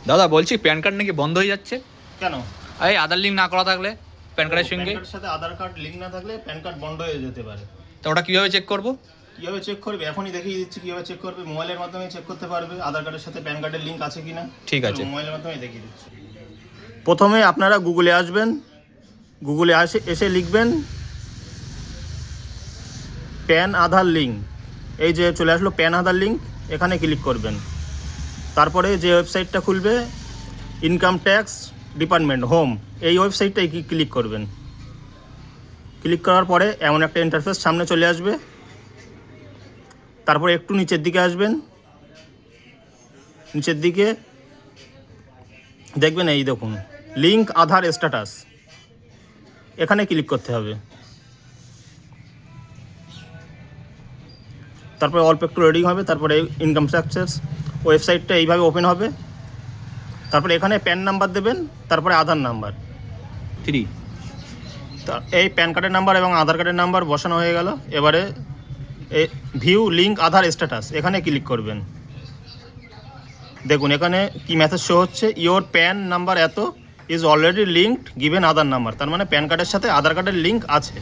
দাদা বলছি pan card নাকি বন্ধ হয়ে যাচ্ছে। কেন? এই আধার লিঙ্ক না করা থাকলে প্যান কার্ডের সঙ্গে। প্যান কার্ডের সাথে আধার কার্ড লিঙ্ক না থাকলে প্যান কার্ড বন্ধ হয়ে যেতে পারে। তো ওটা কীভাবে চেক করবো? কীভাবে চেক করবে এখনই দেখিয়ে দিচ্ছি কীভাবে চেক করবে। মোবাইলের মাধ্যমে চেক করতে পারবে আধার কার্ডের সাথে প্যান কার্ডের লিঙ্ক আছে কিনা। ঠিক আছে, মোবাইলের মাধ্যমে দেখিয়ে দিচ্ছি। প্রথমে আপনারা গুগলে আসবেন, গুগলে এসে লিখবেন প্যান আধার লিঙ্ক। এই যে চলে আসলো প্যান আধার লিঙ্ক, এখানে ক্লিক করবেন। তারপরে যে ওয়েবসাইটটা খুলবে ইনকাম ট্যাক্স ডিপার্টমেন্ট হোম, এই ওয়েবসাইটটাই ক্লিক করবেন। ক্লিক করার পরে এমন একটা ইন্টারফেস সামনে চলে আসবে। তারপরে একটু নিচের দিকে আসবেন, নিচের দিকে দেখবেন এই দেখুন লিঙ্ক আধার স্ট্যাটাস, এখানে ক্লিক করতে হবে। তারপরে অল্প একটু রেডিং হবে, তারপরে ইনকাম ট্যাক্সের ওয়েবসাইটটা এইভাবে ওপেন হবে। তারপরে এখানে প্যান নাম্বার দেবেন, তারপরে আধার নাম্বার 3। এই প্যান কার্ডের নাম্বার এবং আধার কার্ডের নাম্বার বসানো হয়ে গেল। এবারে ভিউ লিঙ্ক আধার স্ট্যাটাস, এখানে ক্লিক করবেন। দেখুন এখানে কি মেসেজ শো হচ্ছে, ইওর প্যান নাম্বার এত is already linked given Aadhaar number. তার মানে প্যান কার্ডের সাথে আধার কার্ডের লিঙ্ক আছে।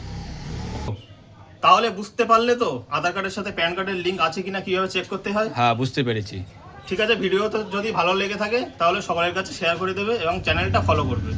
তাহলে বুঝতে পারলে তো আধার কার্ডের সাথে প্যান কার্ডের লিঙ্ক আছে কিনা কীভাবে চেক করতে হয়। হ্যাঁ, বুঝতে পেরেছি। ঠিক আছে, ভিডিও তো যদি ভালো লেগে থাকে তাহলে সবার কাছে শেয়ার করে দেবে এবং চ্যানেলটা ফলো করবে।